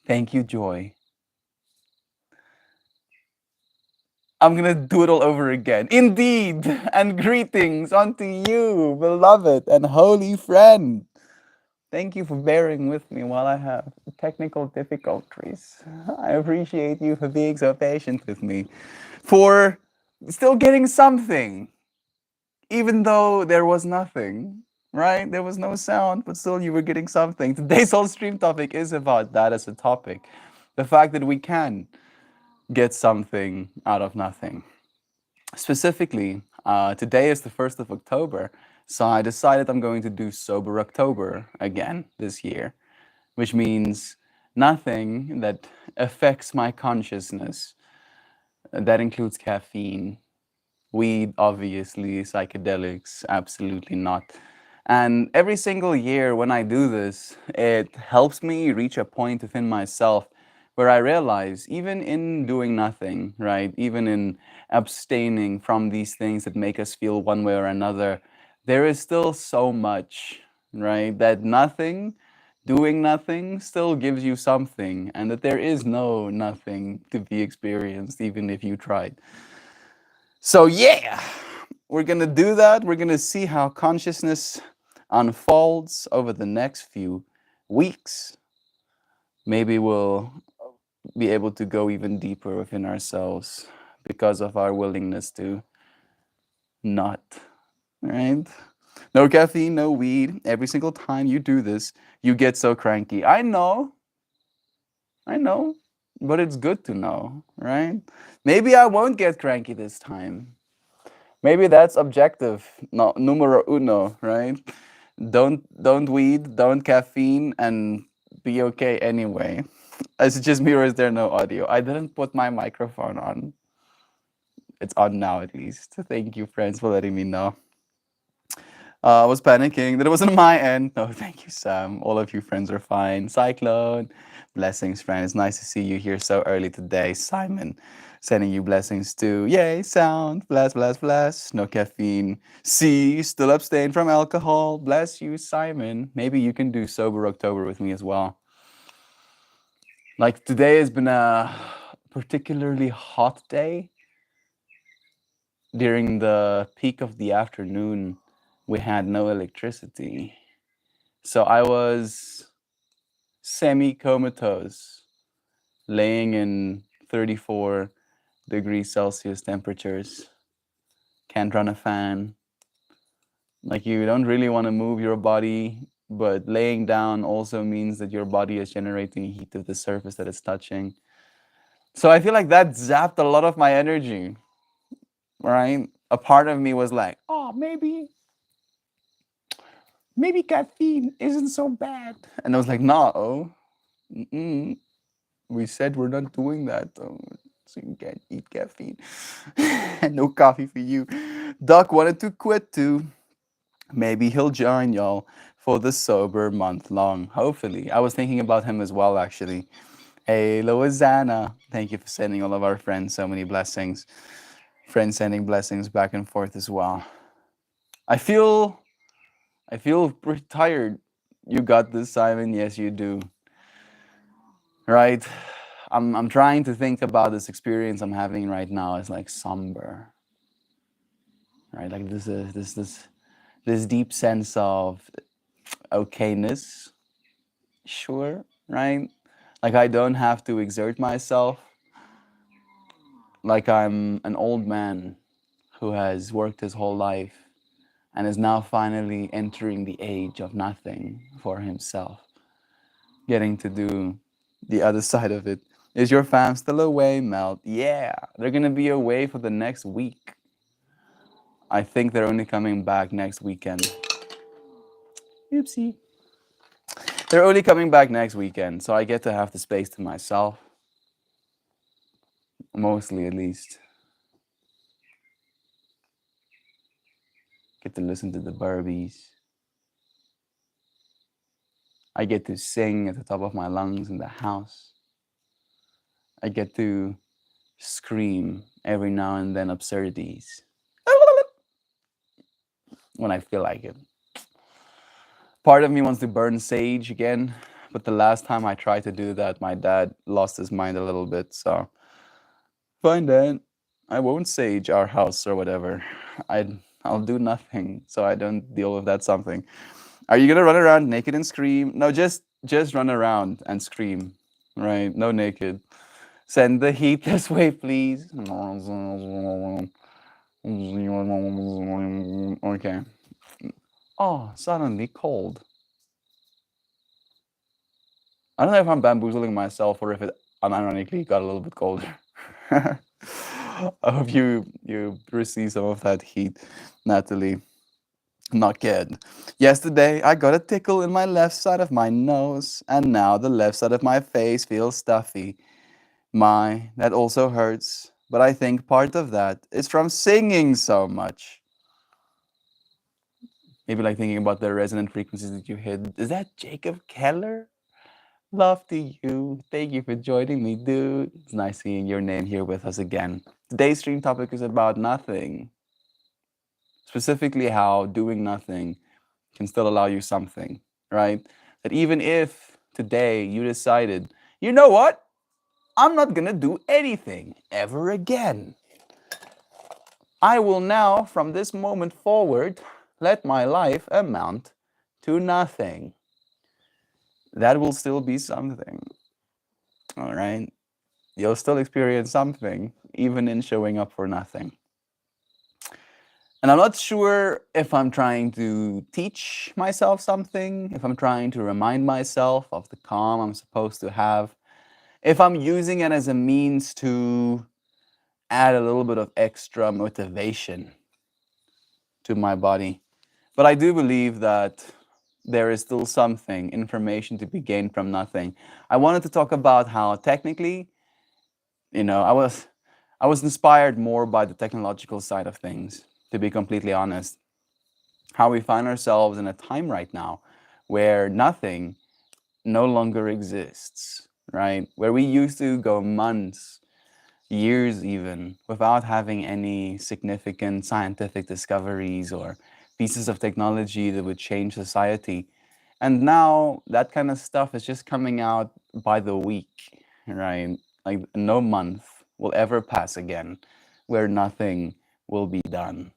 Thank you, Joy. I'm gonna do it all over again. Indeed, and greetings unto you, beloved and holy friend. Thank you for bearing with me while I have technical difficulties. I appreciate you for being so patient with me, for still getting something, even though there was nothing, right? There was no sound, but still you were getting something. Today's whole stream topic is about that as a topic. The fact that we can get something out of nothing. Specifically, today is the 1st of October, so I decided I'm going to do Sober October again this year, which means nothing that affects my consciousness. That includes caffeine, weed, obviously, psychedelics, absolutely not. And every single year when I do this, it helps me reach a point within myself where I realize, even in doing nothing, right, even in abstaining from these things that make us feel one way or another, there is still so much, right, that nothing, doing nothing, still gives you something, and that there is no nothing to be experienced, even if you tried. So, yeah, we're going to do that. We're going to see how consciousness unfolds over the next few weeks. Maybe we'll be able to go even deeper within ourselves because of our willingness to not, right? No caffeine, no weed. Every single time you do this, you get so cranky. I know, but it's good to know, right? Maybe I won't get cranky this time. Maybe that's objective, no, numero uno, right? Don't weed, don't caffeine, and be okay anyway. Is it just me or is there no audio? I didn't put my microphone on. It's on now at least. Thank you, friends, for letting me know. I was panicking that it wasn't my end. No, thank you, Sam. All of you friends are fine. Cyclone, blessings, friend. It's nice to see you here so early today. Simon, sending you blessings too. Yay, sound. Bless, bless, bless. No caffeine. C, still abstain from alcohol. Bless you, Simon. Maybe you can do Sober October with me as well. Like today has been a particularly hot day. During the peak of the afternoon, we had no electricity. So I was semi comatose, laying in 34 degrees Celsius temperatures. Can't run a fan. Like, you don't really want to move your body, but laying down also means that your body is generating heat of the surface that it's touching. So I feel like that zapped a lot of my energy, right? A part of me was like, oh, maybe caffeine isn't so bad. And I was like, no, mm-mm. We said we're not doing that. So you can't eat caffeine. No coffee for you. Doc wanted to quit too. Maybe he'll join y'all for the sober month long. Hopefully. I was thinking about him as well, actually. Hey, Loazana. Thank you for sending all of our friends so many blessings. Friends sending blessings back and forth as well. I feel pretty tired. You got this, Simon. Yes, you do. Right? I'm trying to think about this experience I'm having right now as like somber. Right? Like this deep sense of okayness. Sure, right? Like I don't have to exert myself. Like I'm an old man who has worked his whole life and is now finally entering the age of nothing for himself, getting to do the other side of it. Is your fam still away, Mel? Yeah, they're gonna be away for the next week. I think they're only coming back next weekend. Oopsie. They're only coming back next weekend, so I get to have the space to myself. Mostly, at least. Get to listen to the Barbies. I get to sing at the top of my lungs in the house. I get to scream every now and then absurdities when I feel like it. Part of me wants to burn sage again, But the last time I tried to do that, my dad lost his mind a little bit. So, fine, Dad. I won't sage our house or whatever. I'll do nothing so I don't deal with that something. Are you gonna run around naked and scream? No, just run around and scream. Right? No naked. Send the heat this way, please. Okay. Oh, suddenly cold. I don't know if I'm bamboozling myself or if it unironically got a little bit colder. I hope you receive some of that heat, Natalie. Not good. Yesterday, I got a tickle in my left side of my nose, and now the left side of my face feels stuffy. My, that also hurts, but I think part of that is from singing so much. Maybe like thinking about the resonant frequencies that you hit. Is that Jacob Keller? Love to you. Thank you for joining me, dude. It's nice seeing your name here with us again. Today's stream topic is about nothing. Specifically, how doing nothing can still allow you something, right? That even if today you decided, you know what? I'm not gonna do anything ever again. I will now, from this moment forward, let my life amount to nothing. That will still be something. All right? You'll still experience something, even in showing up for nothing. And I'm not sure if I'm trying to teach myself something, if I'm trying to remind myself of the calm I'm supposed to have, if I'm using it as a means to add a little bit of extra motivation to my body. But I do believe that there is still something, information to be gained from nothing. I wanted to talk about how technically, I was inspired more by the technological side of things, to be completely honest. How we find ourselves in a time right now where nothing no longer exists, right? Where we used to go months, years even, without having any significant scientific discoveries or pieces of technology that would change society. And now that kind of stuff is just coming out by the week, right? Like no month will ever pass again where nothing will be done.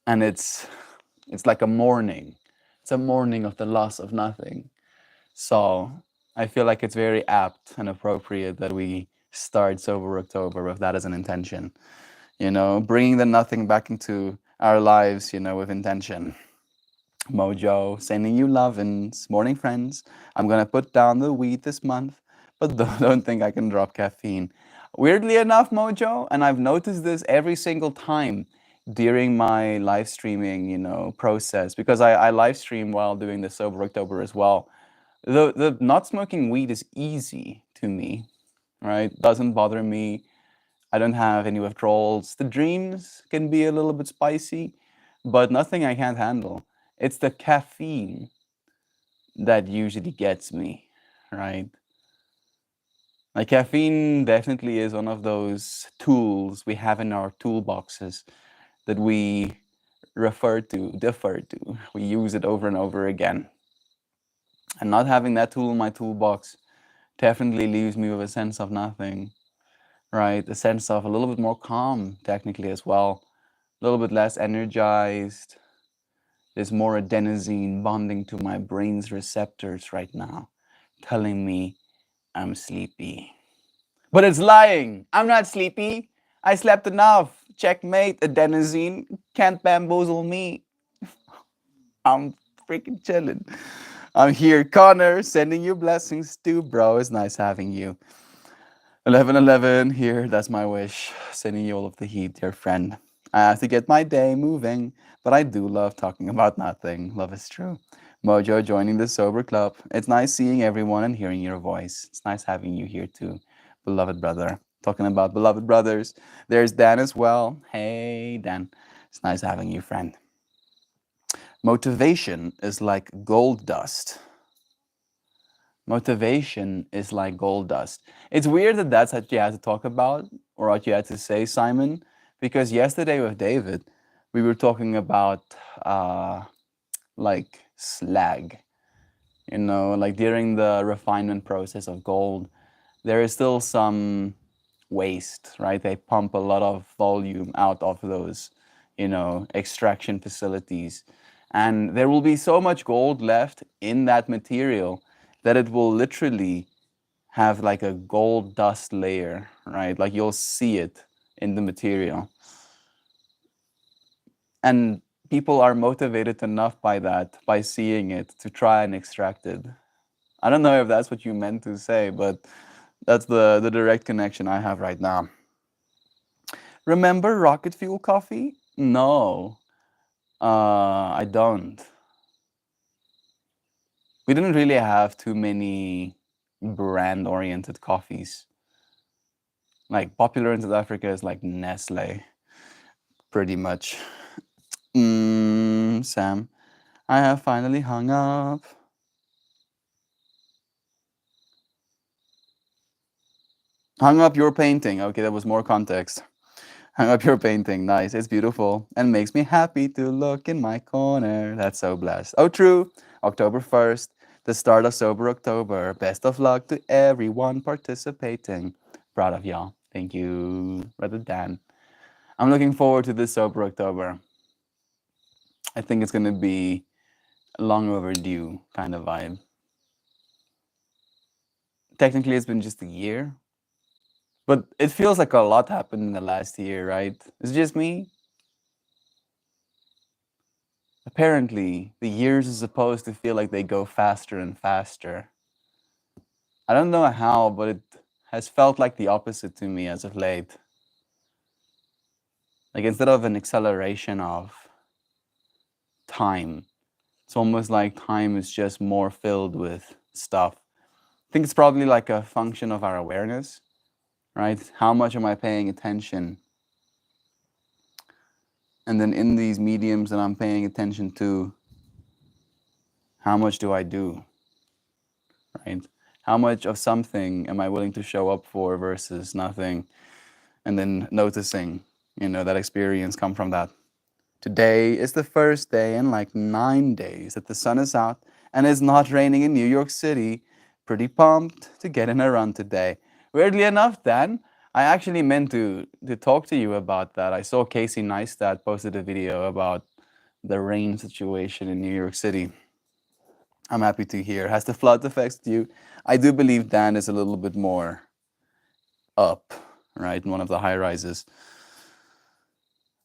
And it's like a mourning. It's a mourning of the loss of nothing. So I feel like it's very apt and appropriate that we start Sober October with that as an intention. Bringing the nothing back into our lives, with intention. Mojo, sending you lovin's. Morning, friends. I'm gonna put down the weed this month, but don't think I can drop caffeine. Weirdly enough, Mojo, and I've noticed this every single time during my live streaming, process, because I live stream while doing the Sober October as well. The not smoking weed is easy to me, right? Doesn't bother me. I don't have any withdrawals. The dreams can be a little bit spicy, but nothing I can't handle. It's the caffeine that usually gets me, right? Like caffeine definitely is one of those tools we have in our toolboxes that we defer to. We use it over and over again. And not having that tool in my toolbox definitely leaves me with a sense of nothing, right? A sense of a little bit more calm, technically, as well. A little bit less energized. There's more adenosine bonding to my brain's receptors right now, telling me I'm sleepy. But it's lying. I'm not sleepy. I slept enough. Checkmate, adenosine. Can't bamboozle me. I'm freaking chilling. I'm here, Connor, sending you blessings too, bro. It's nice having you. 11:11 here. That's my wish. Sending you all of the heat, dear friend. I have to get my day moving, but I do love talking about nothing. Love is true. Mojo joining the Sober Club. It's nice seeing everyone and hearing your voice. It's nice having you here too, beloved brother. Talking about beloved brothers, there's Dan as well. Hey, Dan. It's nice having you, friend. Motivation is like gold dust. Motivation is like gold dust. It's weird that that's what you had to talk about or what you had to say, Simon, because yesterday with David, we were talking about like slag, Like during the refinement process of gold, there is still some waste, right? They pump a lot of volume out of those, extraction facilities. And there will be so much gold left in that material that it will literally have like a gold dust layer, right? Like you'll see it in the material. And people are motivated enough by that, by seeing it, to try and extract it. I don't know if that's what you meant to say, but that's the direct connection I have right now. Remember rocket fuel coffee? No, I don't. We didn't really have too many brand oriented coffees. Like popular in South Africa is like Nestle, pretty much. Sam, I have finally hung up. Hung up your painting. Okay, that was more context. Hung up your painting. Nice. It's beautiful and makes me happy to look in my corner. That's so blessed. Oh, true. October 1st, the start of Sober October. Best of luck to everyone participating. Proud of y'all. Thank you, Brother Dan. I'm looking forward to this Sober October. I think it's going to be a long overdue kind of vibe. Technically, it's been just a year, but it feels like a lot happened in the last year, right? It's just me. Apparently, the years are supposed to feel like they go faster and faster. I don't know how, but it has felt like the opposite to me as of late. Like instead of an acceleration of time, it's almost like time is just more filled with stuff. I think it's probably like a function of our awareness, right? How much am I paying attention? And then in these mediums that I'm paying attention to, how much do I do, right? How much of something am I willing to show up for versus nothing? And then noticing, that experience come from that. Today is the first day in like 9 days that the sun is out and it's not raining in New York City. Pretty pumped to get in a run today. Weirdly enough, Dan, I actually meant to talk to you about that. I saw Casey Neistat posted a video about the rain situation in New York City. I'm happy to hear. Has the flood affected you? I do believe Dan is a little bit more up, right, in one of the high rises.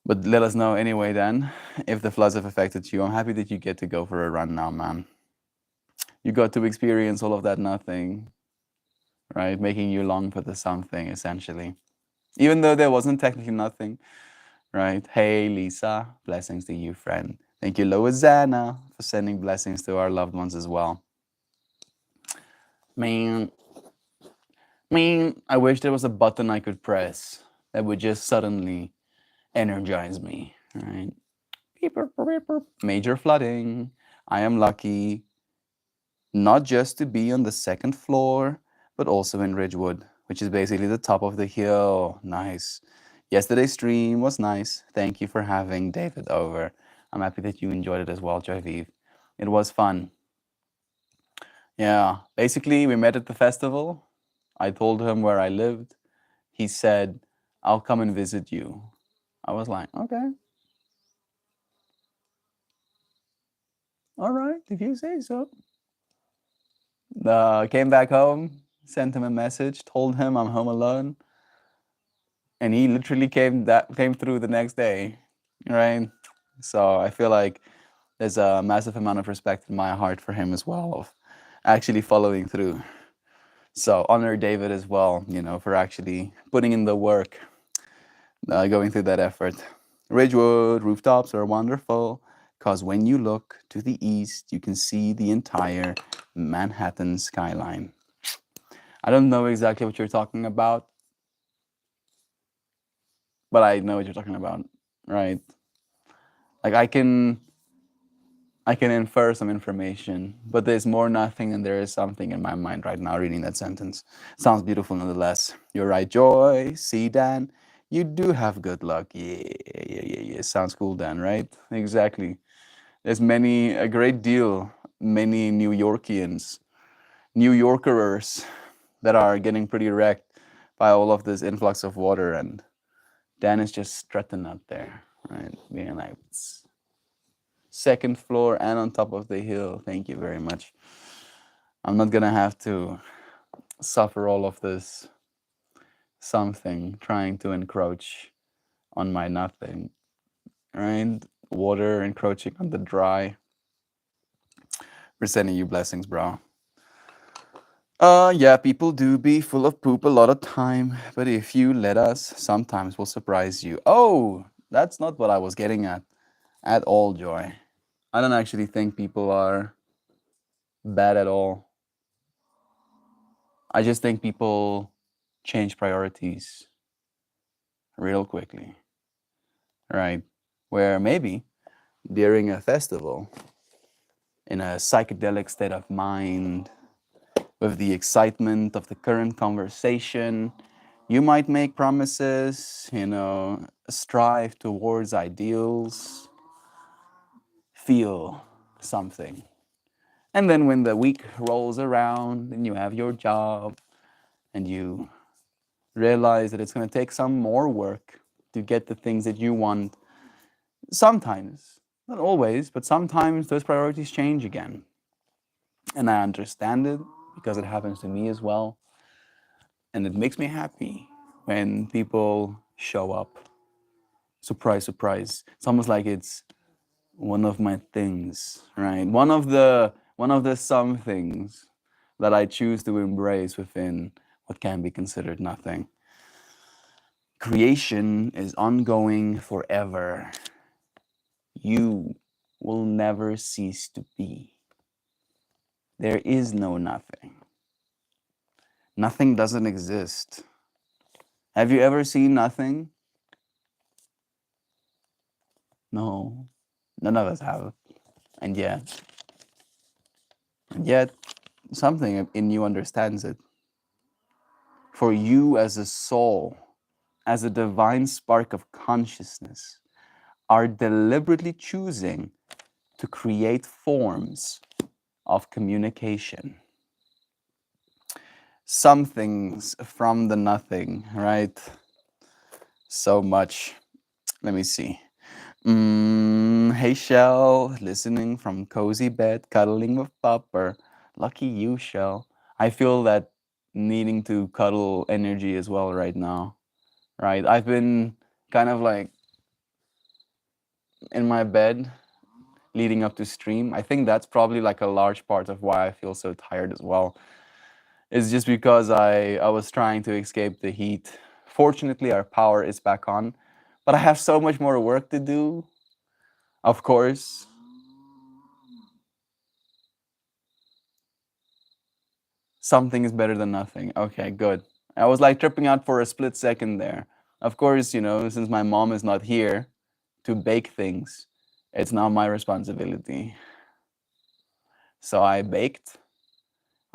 But let us know anyway, Dan, if the floods have affected you. I'm happy that you get to go for a run now, man. You got to experience all of that nothing, right? Making you long for the something, essentially. Even though there wasn't technically nothing, right? Hey, Lisa, blessings to you, friend. Thank you, Loazana, for sending blessings to our loved ones as well. Man, I wish there was a button I could press that would just suddenly energize me, right? Major flooding. I am lucky not just to be on the second floor, but also in Ridgewood, which is basically the top of the hill. Nice. Yesterday's stream was nice. Thank you for having David over. I'm happy that you enjoyed it as well, Javiv. It was fun. Yeah, basically, we met at the festival. I told him where I lived. He said, I'll come and visit you. I was like, okay, all right, if you say so. Came back home, sent him a message, told him I'm home alone, and he literally came through the next day, right? So I feel like there's a massive amount of respect in my heart for him as well, of actually following through. So honor David as well, for actually putting in the work, going through that effort. Ridgewood rooftops are wonderful because when you look to the east, you can see the entire Manhattan skyline. I don't know exactly what you're talking about, but I know what you're talking about, right? Like I can infer some information, but there's more nothing than there is something in my mind right now reading that sentence. Sounds beautiful nonetheless. You're right, Joy. See, Dan, you do have good luck. Yeah. Sounds cool, Dan, right? Exactly. There's a great deal many New Yorkians, New Yorkerers that are getting pretty wrecked by all of this influx of water, and Dan is just strutting up there, right? Being like, second floor and on top of the hill. Thank you very much. I'm not gonna have to suffer all of this something trying to encroach on my nothing, right? Water encroaching on the dry. We're sending you blessings, bro. Yeah, people do be full of poop a lot of time, but if you let us, sometimes we'll surprise you. Oh, that's not what I was getting at all, Joy. I don't actually think people are bad at all. I just think people change priorities real quickly, right? Where maybe during a festival, in a psychedelic state of mind, with the excitement of the current conversation, you might make promises, strive towards ideals, feel something. And then when the week rolls around and you have your job and you realize that it's going to take some more work to get the things that you want, sometimes, not always, but sometimes those priorities change again. And I understand it because it happens to me as well. And it makes me happy when people show up. Surprise, surprise. It's almost like it's one of my things, right? One of the some things that I choose to embrace within what can be considered nothing. Creation is ongoing forever. You will never cease to be. There is no nothing. Nothing doesn't exist. Have you ever seen nothing? No, none of us have. And yet, something in you understands it. For you as a soul, as a divine spark of consciousness, are deliberately choosing to create forms of communication. Some things from the nothing, right? So much. Let me see. Hey, Shell, listening from cozy bed, cuddling with Pupper. Lucky you, Shell. I feel that needing to cuddle energy as well right now, right? I've been kind of like in my bed leading up to stream. I think that's probably like a large part of why I feel so tired as well. It's just because I was trying to escape the heat. Fortunately, our power is back on, but I have so much more work to do. Of course, something is better than nothing. Okay, good. I was like tripping out for a split second there. Of course, since my mom is not here to bake things, it's now my responsibility. So I baked.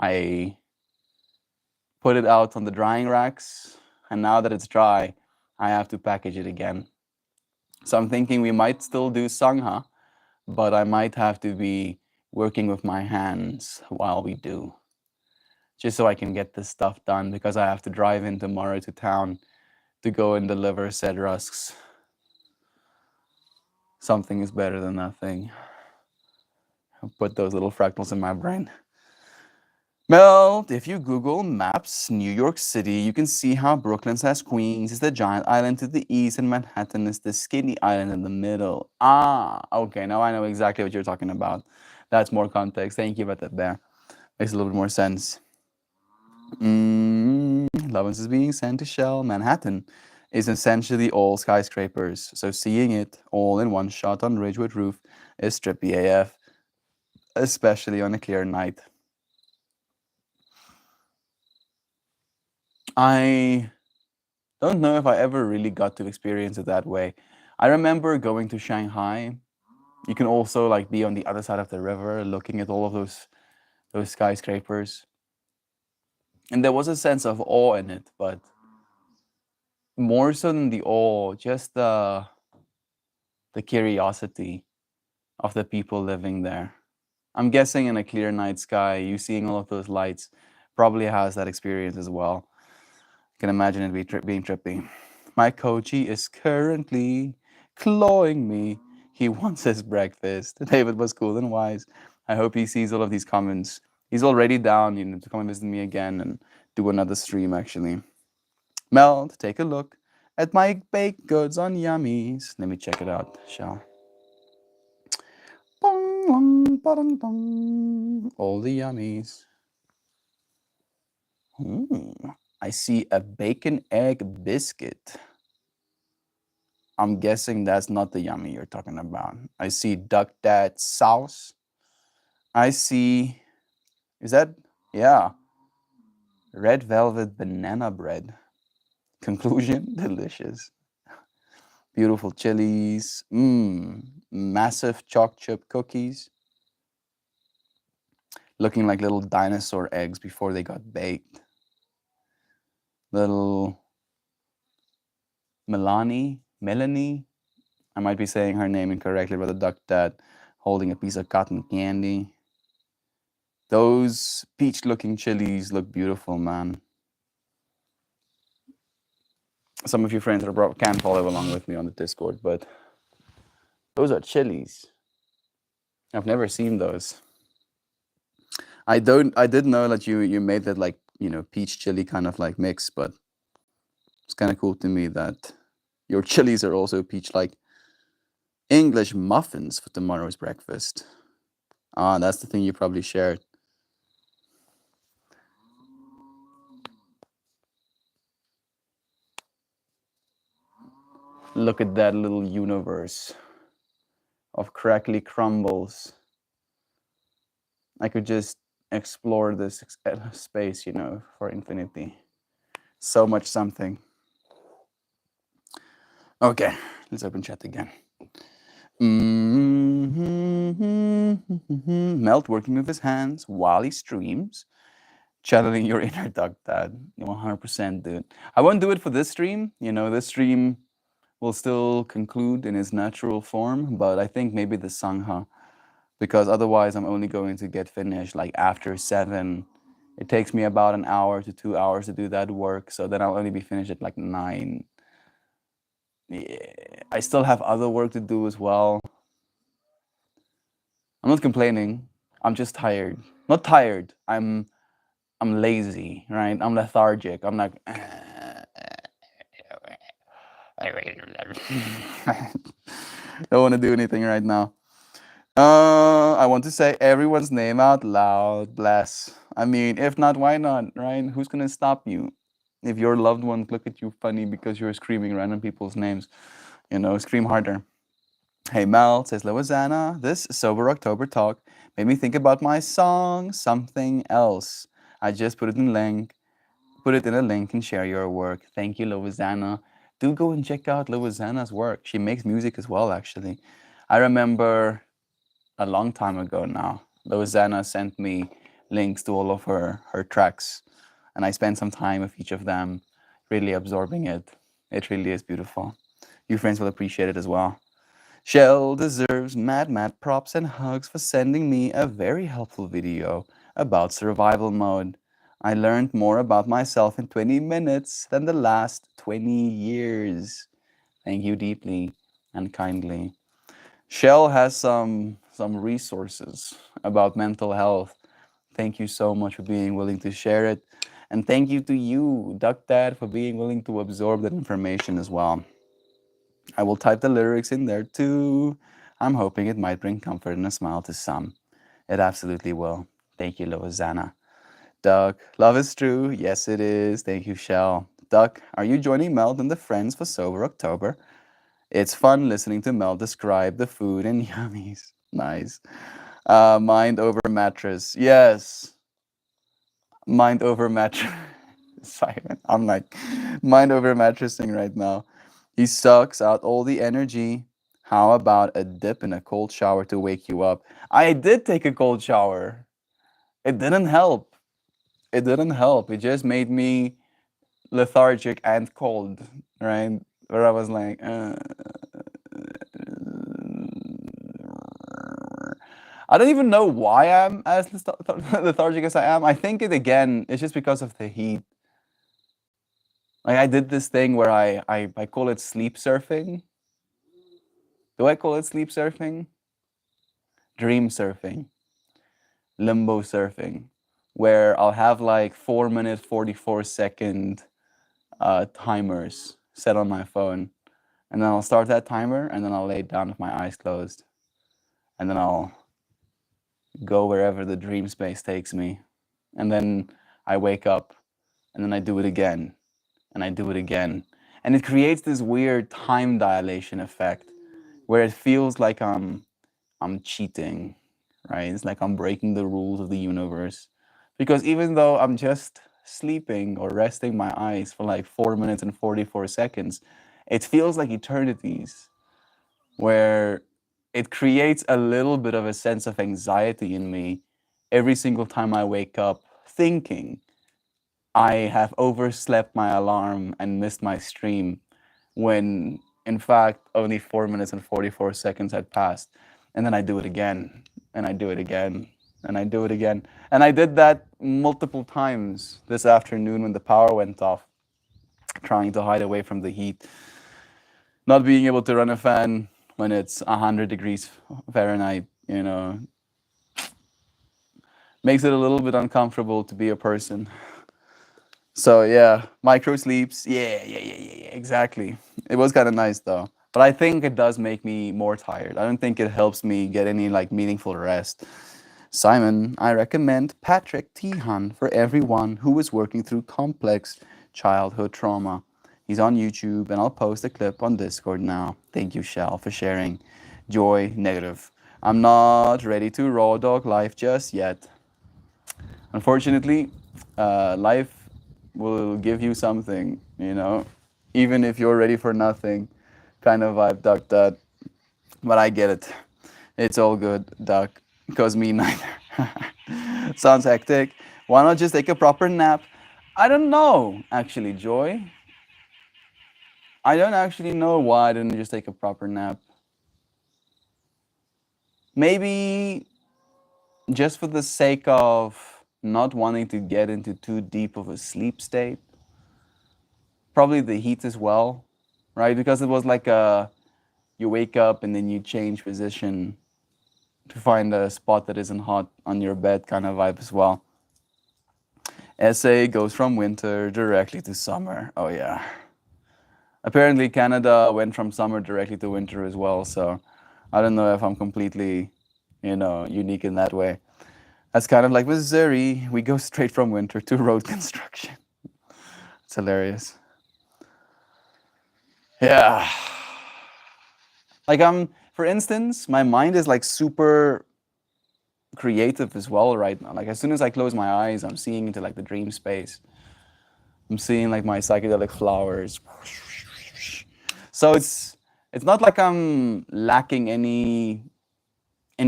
I put it out on the drying racks, and now that it's dry, I have to package it again. So I'm thinking we might still do Sangha, but I might have to be working with my hands while we do, just so I can get this stuff done, because I have to drive in tomorrow to town to go and deliver said rusks. Something is better than nothing. I'll put those little fractals in my brain. Well, if you Google Maps New York City, you can see how Brooklyn/Queens is the giant island to the east and Manhattan is the skinny island in the middle. Ah, okay, now I know exactly what you're talking about. That's more context. Thank you about that there. Makes a little bit more sense. Lovins is being sent to Shell. Manhattan is essentially all skyscrapers, so seeing it all in one shot on Ridgewood roof is trippy AF, especially on a clear night. I don't know if I ever really got to experience it that way. I remember going to Shanghai. You can also like be on the other side of the river looking at all of those skyscrapers. And there was a sense of awe in it, but more so than the awe, just the curiosity of the people living there. I'm guessing in a clear night sky, you seeing all of those lights probably has that experience as well. Can imagine it being trippy. My Koji is currently clawing me. He wants his breakfast. David was cool and wise. I hope he sees all of these comments. He's already down, to come and visit me again and do another stream actually. Mel, take a look at my baked goods on Yummies. Let me check it out, shall. Bong, bong, bong. All the yummies. I see a bacon egg biscuit. I'm guessing that's not the yummy you're talking about. I see duck dad sauce. I see, is that, yeah, red velvet banana bread. Conclusion, delicious. Beautiful chilies. Massive chalk chip cookies. Looking like little dinosaur eggs before they got baked. Little Melanie, I might be saying her name incorrectly, but the duck dad holding a piece of cotton candy. Those peach-looking chilies look beautiful, man. Some of you friends can't follow along with me on the Discord, but those are chilies. I've never seen those. I did know that you made that like, peach chili kind of like mix, but it's kind of cool to me that your chilies are also peach-like. English muffins for tomorrow's breakfast. Ah, that's the thing you probably shared. Look at that little universe of crackly crumbles. I could just explore this space, for infinity. So much something. Okay, let's open chat again. Melt working with his hands while he streams. Channeling your inner duck dad. 100%, dude. I won't do it for this stream. This stream will still conclude in its natural form, but I think maybe the Sangha, because otherwise I'm only going to get finished like after 7. It takes me about an hour to 2 hours to do that work, so then I'll only be finished at like 9. Yeah, I still have other work to do as well. I'm not complaining. I'm just tired. Not tired. I'm lazy, right? I'm lethargic. I'm like, don't want to do anything right now. I want to say everyone's name out loud. Bless. I mean, if not, why not, right? Who's gonna stop you? If your loved ones look at you funny because you're screaming random people's names, scream harder. Hey Mel, says Loazana, this Sober October talk made me think about my song, Something Else. I just put it in a link and share your work. Thank you, Loazana. Do go and check out Loazana's work. She makes music as well, actually. I remember a long time ago now, Loazana sent me links to all of her tracks, and I spent some time with each of them, really absorbing it. It really is beautiful. You friends will appreciate it as well. Shell deserves mad props and hugs for sending me a very helpful video about survival mode. I learned more about myself in 20 minutes than the last 20 years. Thank you deeply and kindly. Shell has some resources about mental health. Thank you so much for being willing to share it. And thank you to you, Duck Dad, for being willing to absorb that information as well. I will type the lyrics in there too. I'm hoping it might bring comfort and a smile to some. It absolutely will. Thank you, Loazana. Duck, love is true. Yes, it is. Thank you, Shell. Duck, are you joining Mel and the friends for Sober October? It's fun listening to Mel describe the food and yummies. Nice. Mind over mattress. Yes. Mind over mattress. Simon, I'm like, mind over mattressing right now. He sucks out all the energy. How about a dip in a cold shower to wake you up? I did take a cold shower. It didn't help. It didn't help. It just made me lethargic and cold, right? Where I was like, I don't even know why I'm as lethargic as I am. I think it again, it's just because of the heat. Like I did this thing where I call it sleep surfing. Do I call it sleep surfing? Dream surfing, limbo surfing, where I'll have like 4 minute, 44 second timers set on my phone. And then I'll start that timer and then I'll lay down with my eyes closed. And then I'll go wherever the dream space takes me. And then I wake up and then I do it again and I do it again. And it creates this weird time dilation effect where it feels like I'm cheating, right? It's like I'm breaking the rules of the universe. Because even though I'm just sleeping or resting my eyes for like 4 minutes and 44 seconds, it feels like eternities, where it creates a little bit of a sense of anxiety in me every single time I wake up thinking I have overslept my alarm and missed my stream when in fact only 4 minutes and 44 seconds had passed. And then I do it again and I do it again and I do it again. And I did that multiple times this afternoon when the power went off, trying to hide away from the heat, not being able to run a fan when it's 100 degrees Fahrenheit, you know, makes it a little bit uncomfortable to be a person. So yeah, micro sleeps. Yeah, exactly. It was kind of nice though. But I think it does make me more tired. I don't think it helps me get any like meaningful rest. Simon, I recommend Patrick Tehan for everyone who is working through complex childhood trauma. He's on YouTube and I'll post a clip on Discord now. Thank you, Shell, for sharing. Joy, negative. I'm not ready to raw dog life just yet. Unfortunately, life will give you something, you know, even if you're ready for nothing. Kind of vibe, Duck, that. But I get it. It's all good, Duck, because me neither. Sounds hectic. Why not just take a proper nap? I don't know, actually, Joy. I don't actually know why I didn't just take a proper nap. Maybe just for the sake of not wanting to get into too deep of a sleep state. Probably the heat as well, right? Because it was like you wake up and then you change position to find a spot that isn't hot on your bed kind of vibe as well. SA goes from winter directly to summer. Oh yeah. Apparently Canada went from summer directly to winter as well, so I don't know if I'm completely, you know, unique in that way. That's kind of like Missouri. We go straight from winter to road construction. It's hilarious. Yeah. Like for instance, my mind is like super creative as well right now. Like as soon as I close my eyes, I'm seeing into like the dream space. I'm seeing like my psychedelic flowers. So it's not like I'm lacking any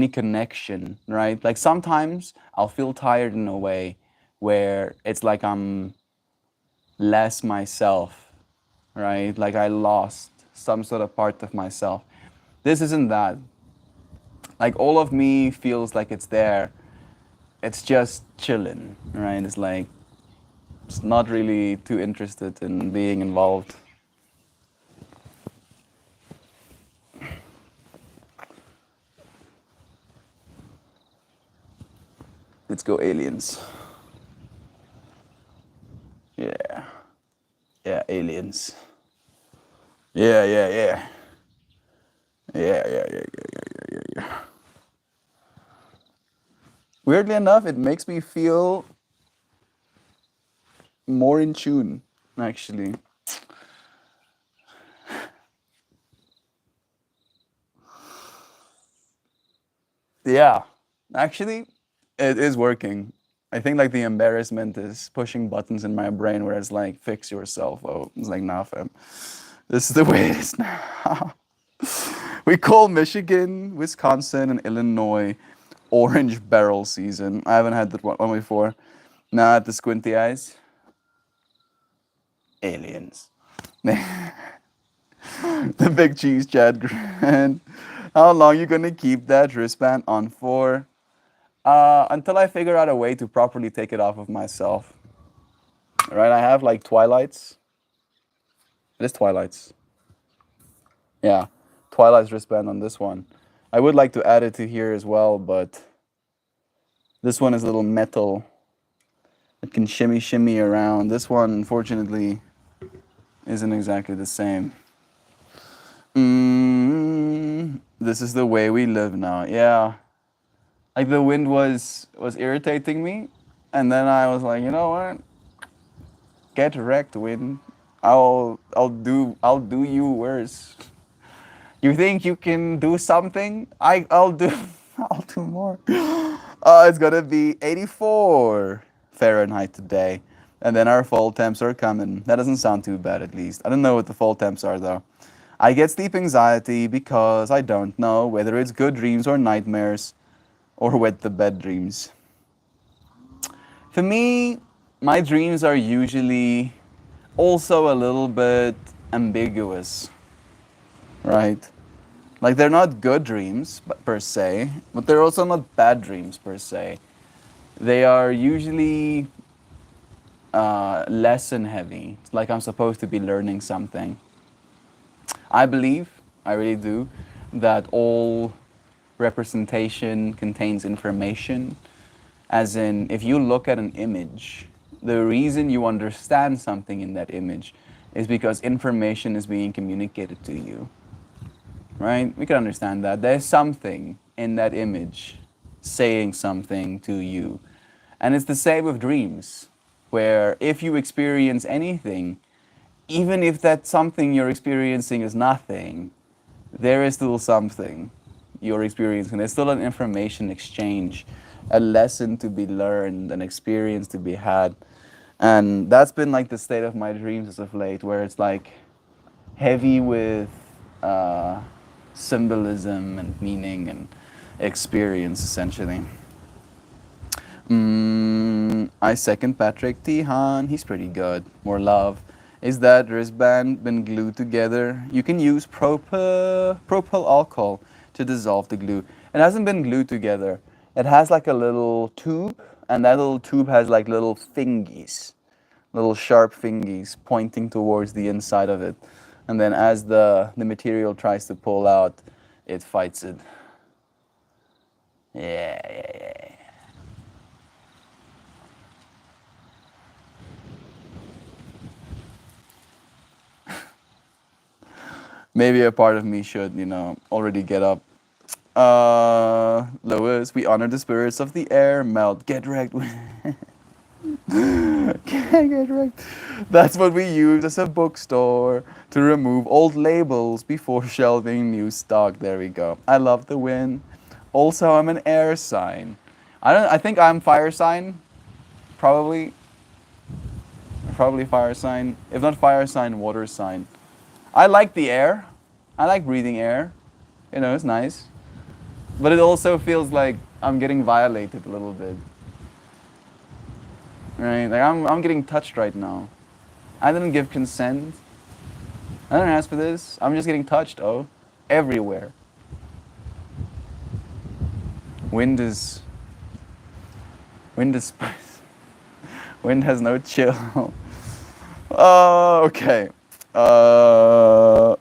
connection, right? Like sometimes I'll feel tired in a way where it's like I'm less myself, right? Like I lost some sort of part of myself. This isn't that. Like all of me feels like it's there. It's just chilling, right? It's like it's not really too interested in being involved. Let's go aliens. Yeah. Yeah, aliens. Yeah. Yeah, yeah. Weirdly enough, it makes me feel more in tune, actually. Yeah, actually, it is working. I think like the embarrassment is pushing buttons in my brain where it's like, fix yourself. Oh, it's like, nah, fam. This is the way it is now. We call Michigan, Wisconsin, and Illinois orange barrel season. I haven't had that one before. Not the squinty eyes. Aliens. The big cheese, Chad Grant. How long you gonna keep that wristband on for? Until I figure out a way to properly take it off of myself. Right? I have like Twilights. It is Twilights. Yeah, Twilight's wristband on this one. I would like to add it to here as well, but this one is a little metal. It can shimmy shimmy around. This one, unfortunately, isn't exactly the same. This is the way we live now. Yeah, like the wind was irritating me, and then I was like, you know what? Get wrecked, wind. I'll do you worse. You think you can do something? I'll do I'll do more. It's gonna be 84 Fahrenheit today. And then our fall temps are coming. That doesn't sound too bad at least. I don't know what the fall temps are though. I get sleep anxiety because I don't know whether it's good dreams or nightmares or wet the bed dreams. For me, my dreams are usually also a little bit ambiguous, right? Like they're not good dreams per se, but they're also not bad dreams per se. They are usually lesson heavy. It's like I'm supposed to be learning something. I believe, I really do, that all representation contains information. As in, if you look at an image, the reason you understand something in that image is because information is being communicated to you. Right? We can understand that. There's something in that image saying something to you. And it's the same with dreams, where if you experience anything, even if that something you're experiencing is nothing, there is still something you're experiencing. There's still an information exchange, a lesson to be learned, an experience to be had. And that's been like the state of my dreams as of late, where it's like heavy with symbolism and meaning and experience, essentially. I second Patrick Tihan. He's pretty good. More love. Is that wristband been glued together? You can use propyl alcohol to dissolve the glue. It hasn't been glued together. It has like a little tube, and that little tube has like little fingies, little sharp fingies pointing towards the inside of it. And then as the material tries to pull out, it fights it. Yeah. Maybe a part of me should, already get up. Lois, we honor the spirits of the air. Melt, get wrecked. Get wrecked. That's what we use as a bookstore to remove old labels before shelving new stock. There we go. I love the wind. Also, I'm an air sign. I think I'm fire sign. Probably fire sign. If not fire sign, water sign. I like the air. I like breathing air. It's nice. But it also feels like I'm getting violated a little bit. Right? Like I'm getting touched right now. I didn't give consent. I didn't ask for this. I'm just getting touched, everywhere. Wind has no chill. Okay.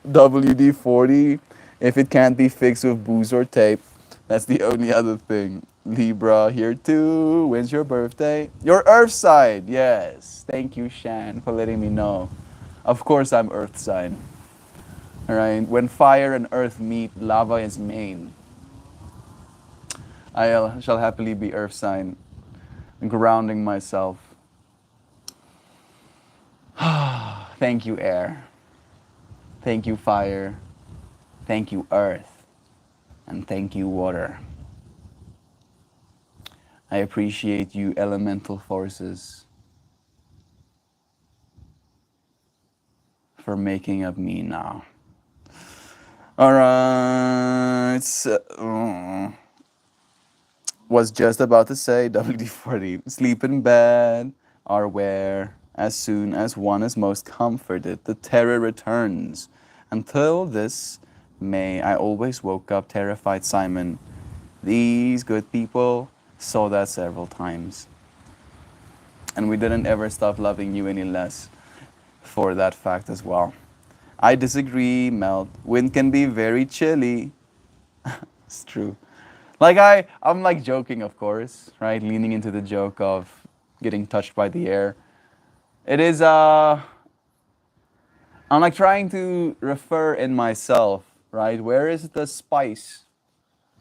WD-40, if it can't be fixed with booze or tape, that's the only other thing. Libra here too. When's your birthday? Your Earth sign. Yes. Thank you, Shan, for letting me know. Of course, I'm Earth sign. All right. When fire and earth meet, lava is made. I shall happily be Earth sign, grounding myself. Thank you, air. Thank you, fire. Thank you, earth. And thank you, water. I appreciate you, elemental forces, for making of me now. All right. Was just about to say WD-40. Sleep in bed or where, as soon as one is most comforted, the terror returns. Until this May, I always woke up terrified, Simon. These good people saw that several times. And we didn't ever stop loving you any less for that fact as well. I disagree, Melt. Wind can be very chilly. It's true. Like I'm like joking, of course, right? Leaning into the joke of getting touched by the air. It is I'm like trying to refer in myself, right? Where is the spice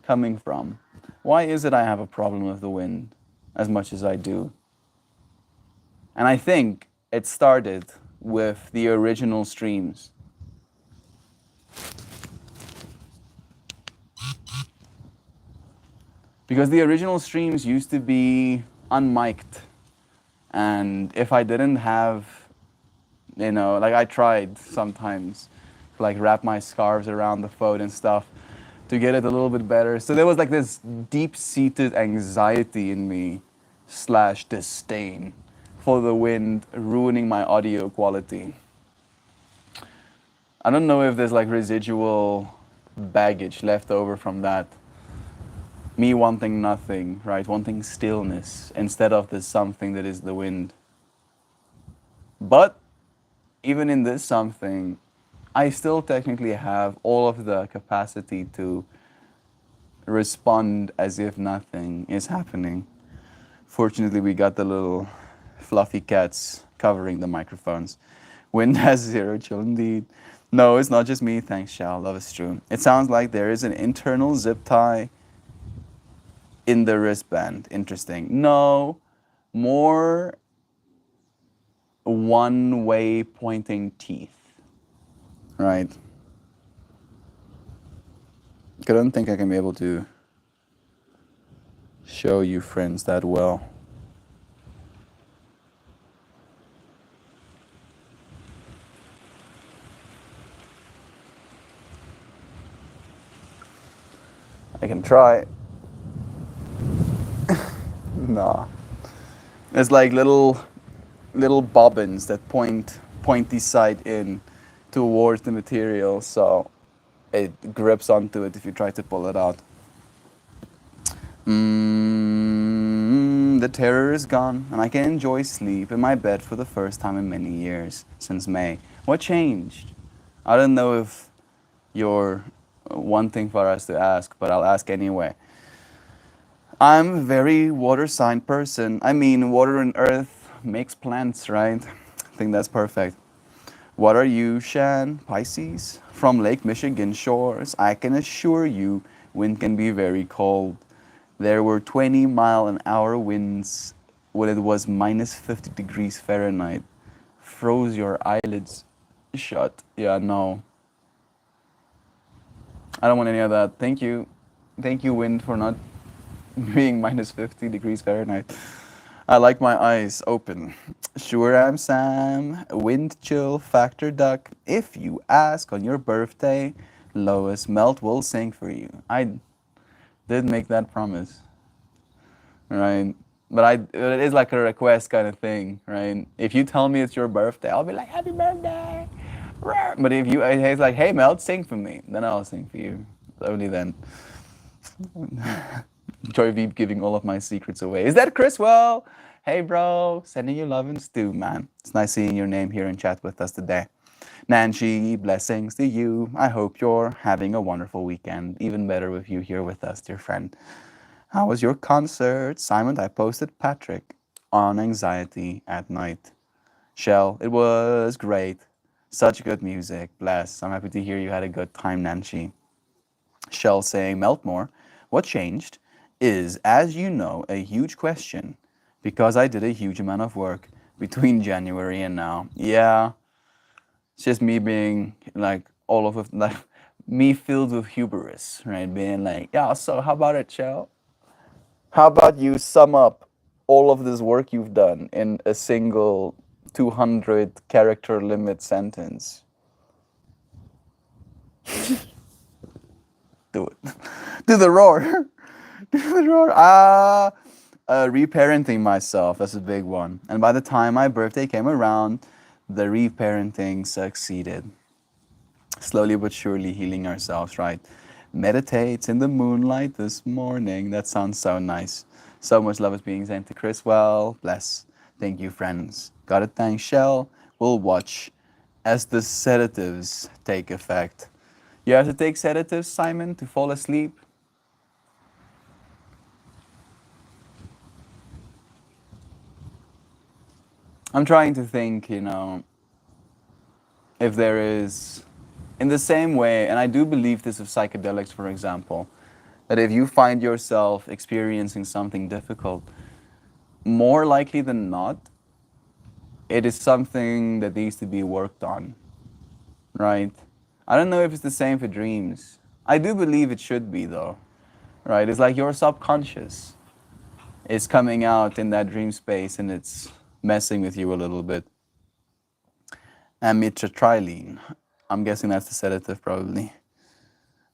coming from? Why is it I have a problem with the wind as much as I do? And I think it started with the original streams. Because the original streams used to be unmiked. And if I didn't have, like I tried sometimes, to like wrap my scarves around the phone and stuff to get it a little bit better. So there was like this deep-seated anxiety in me / disdain for the wind ruining my audio quality. I don't know if there's like residual baggage left over from that. Me wanting nothing, right? Wanting stillness instead of this something that is the wind. But even in this something, I still technically have all of the capacity to respond as if nothing is happening. Fortunately, we got the little fluffy cats covering the microphones. Wind has zero chill indeed. No, it's not just me. Thanks, Shal. Love is true. It sounds like there is an internal zip tie in the wristband. Interesting. No, more one-way pointing teeth. Right. I don't think I can be able to show you friends that well. I can try. Nah. It's like little bobbins that point the side in towards the material, so it grips onto it if you try to pull it out. The terror is gone, and I can enjoy sleep in my bed for the first time in many years, since May. What changed? I don't know if you're wanting for us to ask, but I'll ask anyway. I'm a very water sign person. I mean, water and earth makes plants, right? I think that's perfect. What are you, Shan? Pisces? From Lake Michigan shores, I can assure you, wind can be very cold. There were 20-mile-an-hour winds when it was minus 50 degrees Fahrenheit. Froze your eyelids shut. Yeah, no. I don't want any of that. Thank you. Thank you, wind, for not being minus 50 degrees Fahrenheit. I like my eyes open. Sure am Sam, wind chill factor duck. If you ask on your birthday, Lois Melt will sing for you. I did make that promise, right? But it is like a request kind of thing, right? If you tell me it's your birthday, I'll be like, happy birthday. But if you, it's like, hey Melt, sing for me, then I'll sing for you. Only then. Joy Veep giving all of my secrets away. Is that Chriswell? Hey bro, sending you love and stew, man. It's nice seeing your name here in chat with us today. Nancy, blessings to you. I hope you're having a wonderful weekend. Even better with you here with us, dear friend. How was your concert? Simon, I posted Patrick on anxiety at night. Shell, it was great. Such good music. Bless. I'm happy to hear you had a good time, Nancy. Shell saying, Meltmore, what changed is, as you know, a huge question because I did a huge amount of work between January and now. Yeah, it's just me being like all of it, like me filled with hubris, right? Being like, yeah, so how about it, Shell? How about you sum up all of this work you've done in a single 200 character limit sentence? Do it. Do the roar. Do the roar. Reparenting myself. That's a big one. And by the time my birthday came around, the reparenting succeeded. Slowly but surely healing ourselves, right? Meditates in the moonlight this morning. That sounds so nice. So much love is being sent to Chris. Well, bless. Thank you, friends. Gotta thank Shell. We'll watch as the sedatives take effect. You have to take sedatives, Simon, to fall asleep? I'm trying to think, if there is, in the same way, and I do believe this of psychedelics, for example, that if you find yourself experiencing something difficult, more likely than not, it is something that needs to be worked on, right? I don't know if it's the same for dreams. I do believe it should be, though, right? It's like your subconscious is coming out in that dream space and it's messing with you a little bit. Amitriptyline. I'm guessing that's the sedative, probably.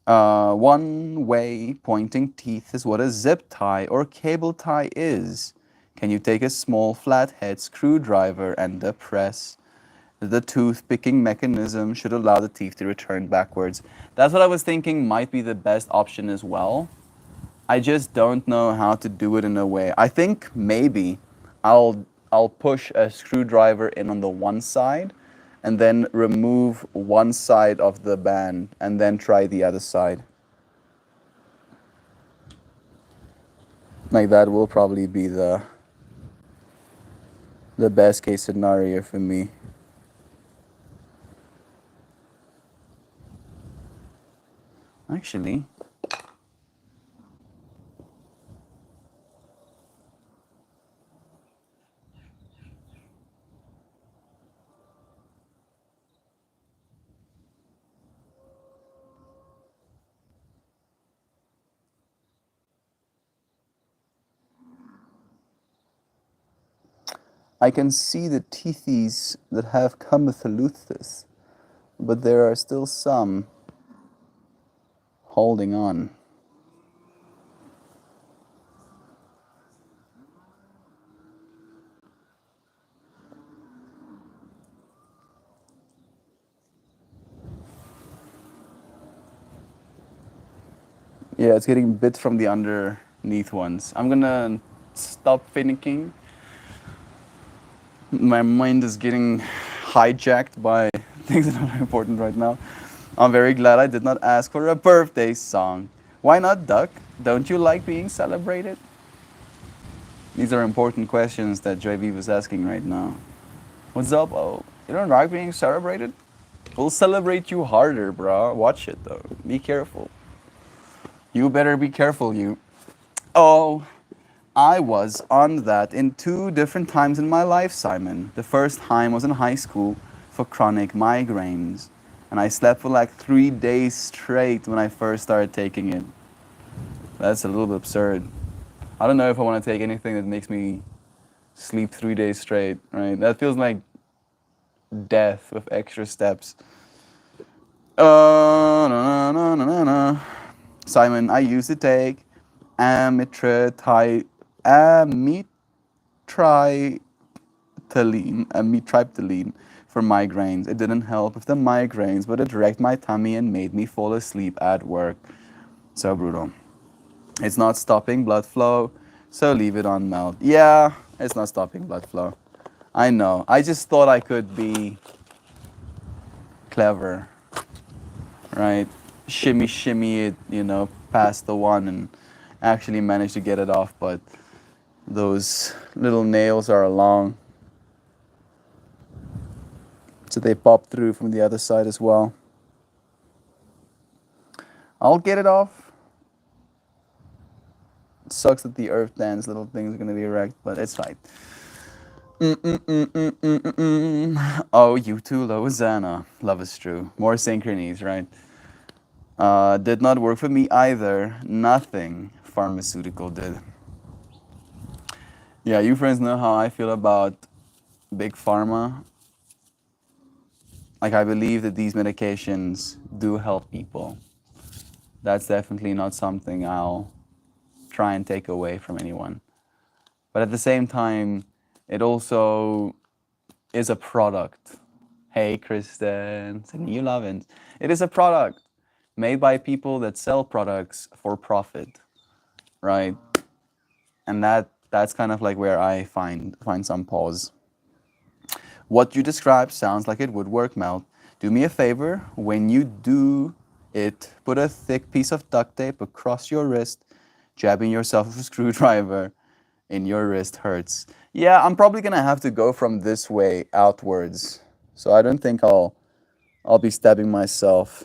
One way pointing teeth is what a zip tie or cable tie is. Can you take a small flathead screwdriver and depress? The tooth picking mechanism should allow the teeth to return backwards. That's what I was thinking might be the best option as well. I just don't know how to do it in a way. I think maybe I'll push a screwdriver in on the one side and then remove one side of the band and then try the other side. Like that will probably be the best case scenario for me. Actually, I can see the teethies that have Camethaluthis, but there are still some holding on. Yeah, it's getting bit from the underneath ones. I'm gonna stop finicking. My mind is getting hijacked by things that are important right now. I'm very glad I did not ask for a birthday song. Why not, Duck? Don't you like being celebrated? These are important questions that JV was asking right now. What's up? Oh, you don't like being celebrated? We'll celebrate you harder, bro. Watch it though. Be careful. You better be careful, you. Oh, I was on that in two different times in my life, Simon. The first time was in high school for chronic migraines. And I slept for like 3 days straight when I first started taking it. That's a little bit absurd. I don't know if I want to take anything that makes me sleep 3 days straight, right? That feels like death with extra steps. Na, na, na, na, na. Simon, I used to take amitriptyline, amitriptyline for migraines. It didn't help with the migraines, but it wrecked my tummy and made me fall asleep at work. So brutal. It's not stopping blood flow, so leave it on melt. Yeah, it's not stopping blood flow. I know. I just thought I could be clever, right? Shimmy, shimmy it, past the one and actually manage to get it off, but those little nails are long. So they pop through from the other side as well. I'll get it off. It sucks that the earth dance little things are gonna be wrecked, but it's fine. Oh, you too, Lozana. Love is true. More synchronies, right? Did not work for me either. Nothing pharmaceutical did. Yeah, you friends know how I feel about big pharma. Like, I believe that these medications do help people. That's definitely not something I'll try and take away from anyone. But at the same time, it also is a product. Hey, Kristen, and you love it. It is a product made by people that sell products for profit, right? And that's kind of like where I find some pause. What you described sounds like it would work, Mel. Do me a favor, when you do it, put a thick piece of duct tape across your wrist. Jabbing yourself with a screwdriver in your wrist hurts. Yeah, I'm probably gonna have to go from this way outwards. So I don't think I'll be stabbing myself.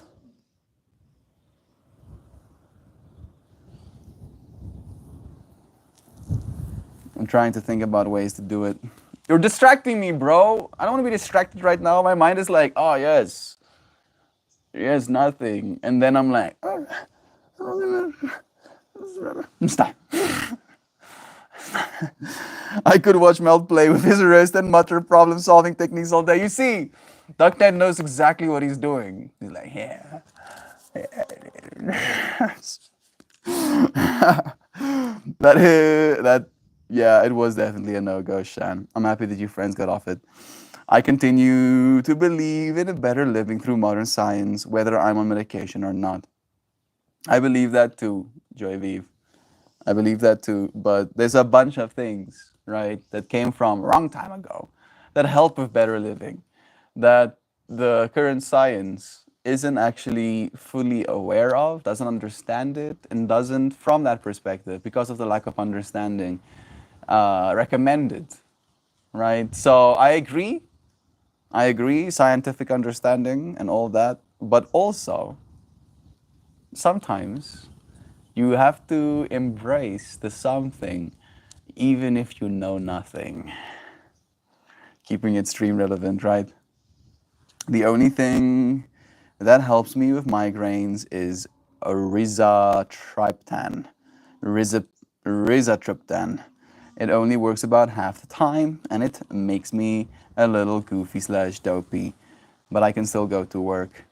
I'm trying to think about ways to do it. You're distracting me, bro. I don't want to be distracted right now. My mind is like, oh yes, yes, nothing, and then I'm like, stop. I could watch Mel play with his wrist and mutter problem-solving techniques all day. You see, Duck Dad knows exactly what he's doing. He's like, yeah. That yeah, it was definitely a no-go, Shan. I'm happy that your friends got off it. I continue to believe in a better living through modern science, whether I'm on medication or not. I believe that too, Joy Vive. I believe that too. But there's a bunch of things, right, that came from a long time ago that help with better living, that the current science isn't actually fully aware of, doesn't understand it, and doesn't, from that perspective, because of the lack of understanding, recommend it, right? So I agree, scientific understanding and all that, but also sometimes you have to embrace the something even if you know nothing. Keeping it stream relevant, right? The only thing that helps me with migraines is a rizatriptan. Rizatriptan. It only works about half the time, and it makes me a little goofy slash dopey, but I can still go to work.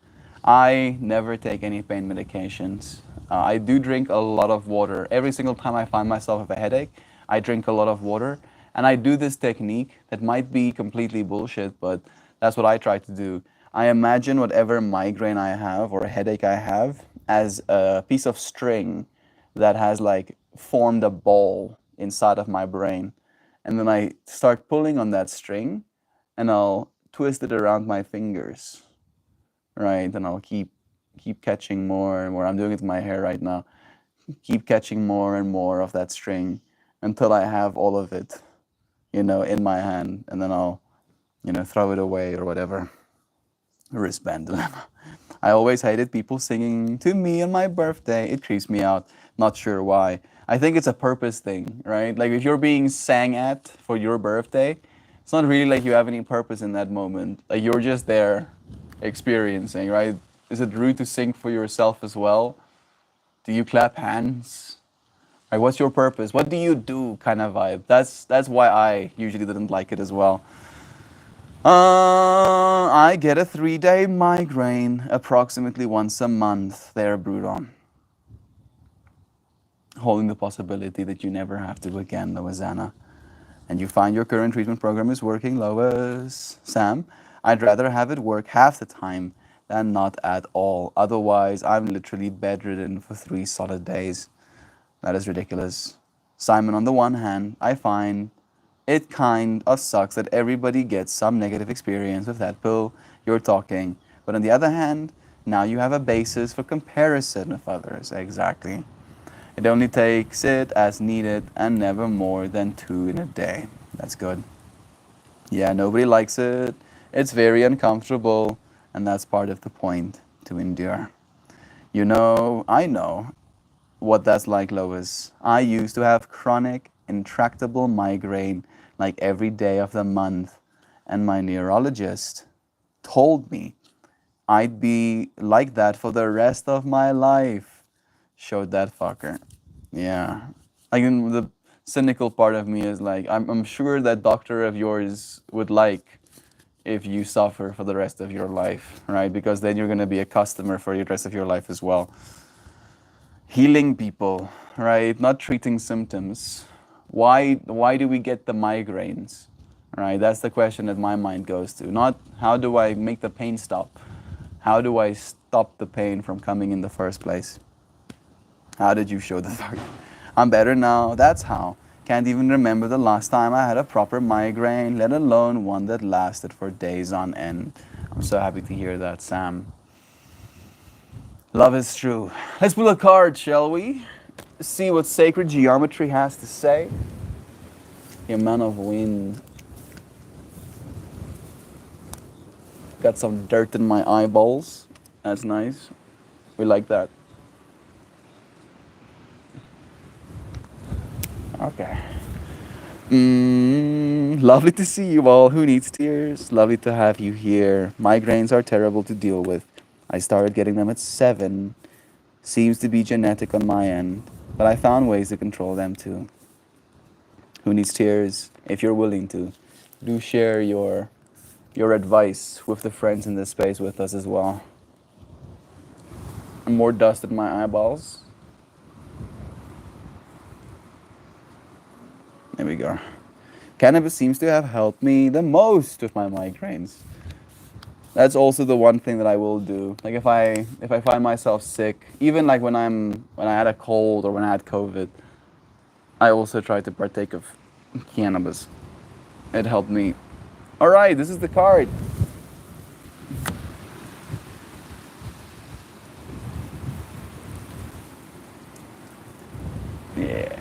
I never take any pain medications. I do drink a lot of water. Every single time I find myself with a headache, I drink a lot of water. And I do this technique that might be completely bullshit, but that's what I try to do. I imagine whatever migraine I have or headache I have as a piece of string that has like formed a ball inside of my brain. And then I start pulling on that string and I'll twist it around my fingers, right? And I'll keep catching more and more. I'm doing it with my hair right now. Keep catching more and more of that string until I have all of it, in my hand, and then I'll, throw it away or whatever. Wristband dilemma. I always hated people singing to me on my birthday. It creeps me out. Not sure why. I think it's a purpose thing, right? Like if you're being sang at for your birthday, it's not really like you have any purpose in that moment. Like you're just there experiencing, right? Is it rude to sing for yourself as well? Do you clap hands? Like what's your purpose? What do you do kind of vibe? That's why I usually didn't like it as well. I get a 3-day migraine approximately once a month. There, Brudon. Holding the possibility that you never have to again, Loazana. And you find your current treatment program is working, Lois. Sam, I'd rather have it work half the time than not at all. Otherwise, I'm literally bedridden for 3 solid days. That is ridiculous. Simon, on the one hand, I find it kind of sucks that everybody gets some negative experience with that pill you're talking. But on the other hand, now you have a basis for comparison with others. Exactly. It only takes it as needed and never more than 2 in a day. That's good. Yeah, nobody likes it. It's very uncomfortable, and that's part of the point, to endure. I know what that's like, Lois. I used to have chronic, intractable migraine like every day of the month, and my neurologist told me I'd be like that for the rest of my life. Showed that fucker. Yeah. Like the cynical part of me is like, I'm sure that doctor of yours would like if you suffer for the rest of your life, right? Because then you're going to be a customer for the rest of your life as well. Healing people, right? Not treating symptoms. Why do we get the migraines, right? That's the question that my mind goes to. Not how do I make the pain stop? How do I stop the pain from coming in the first place? How did you show the fuck? I'm better now. That's how. Can't even remember the last time I had a proper migraine, let alone one that lasted for days on end. I'm so happy to hear that, Sam. Love is true. Let's pull a card, shall we? See what sacred geometry has to say. The amount of wind. Got some dirt in my eyeballs. That's nice. We like that. Okay. Lovely to see you all. Who needs tears? Lovely to have you here. Migraines are terrible to deal with. I started getting them at 7. Seems to be genetic on my end, but I found ways to control them too. Who needs tears? If you're willing to, do share your advice with the friends in this space with us as well. And more dust in my eyeballs. There we go. Cannabis seems to have helped me the most with my migraines. That's also the one thing that I will do. Like if I find myself sick, even like when I had a cold or when I had COVID, I also try to partake of cannabis. It helped me. All right, this is the card. Yeah.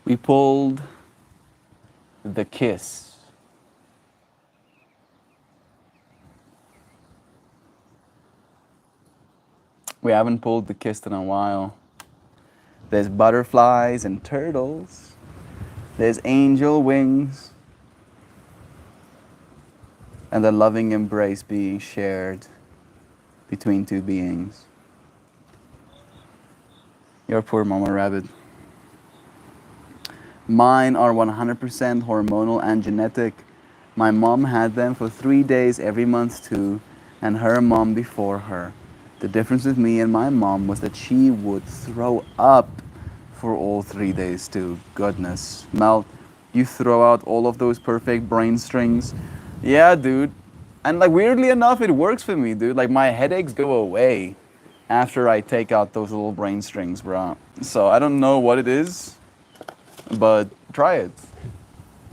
We pulled the kiss. We haven't pulled the kiss in a while. There's butterflies and turtles. There's angel wings. And a loving embrace being shared between two beings. Your poor mama rabbit. Mine are 100% hormonal and genetic. My mom had them for 3 days every month too, and her mom before her. The difference with me and my mom was that she would throw up for all 3 days too. Goodness. Mel, you throw out all of those perfect brain strings. Yeah, dude. And like weirdly enough, it works for me, dude. Like my headaches go away after I take out those little brain strings, bro. So I don't know what it is, but try it.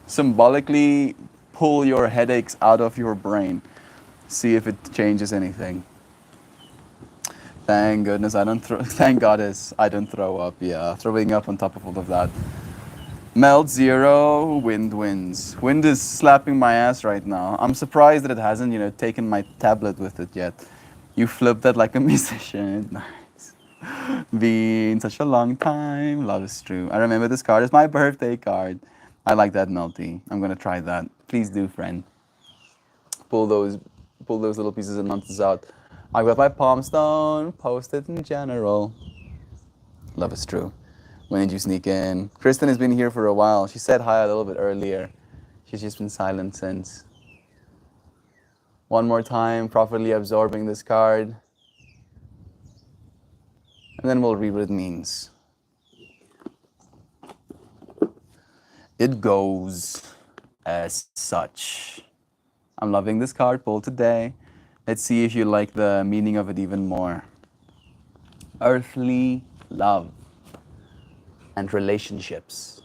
Symbolically pull your headaches out of your brain. See if it changes anything. Thank goodness I don't throw. Thank goddess I don't throw up. Yeah, throwing up on top of all of that. Melt 0, wind wins. Wind is slapping my ass right now. I'm surprised that it hasn't, taken my tablet with it yet. You flipped that like a musician. Nice. Been such a long time. Love is true. I remember this card. It's my birthday card. I like that, Melty. I'm gonna try that. Please do, friend. Pull those little pieces of nonsense out. I got my palm stone. Post it in general. Love is true. When did you sneak in? Kristen has been here for a while. She said hi a little bit earlier. She's just been silent since. One more time, properly absorbing this card. And then we'll read what it means. It goes as such. I'm loving this card pull today. Let's see if you like the meaning of it even more. Earthly love and relationships.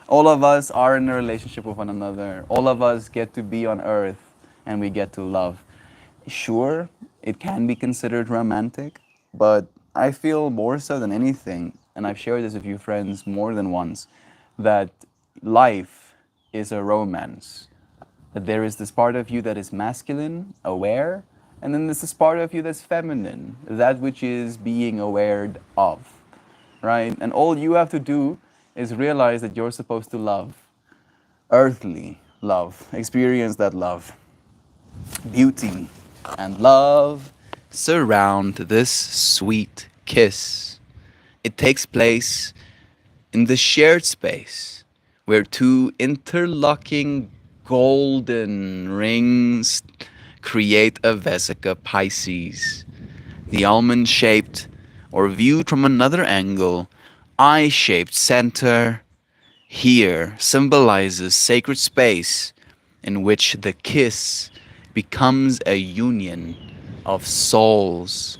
All of us are in a relationship with one another. All of us get to be on earth and we get to love. Sure, it can be considered romantic, but I feel more so than anything, and I've shared this with you friends more than once, that life is a romance. That there is this part of you that is masculine, aware, and then there's this part of you that's feminine, that which is being aware of, right? And all you have to do is realize that you're supposed to love, earthly love, experience that love. Beauty and love surround this sweet kiss. It takes place in the shared space where two interlocking golden rings create a Vesica Pisces. The almond-shaped, or viewed from another angle, eye-shaped center here symbolizes sacred space in which the kiss becomes a union of souls.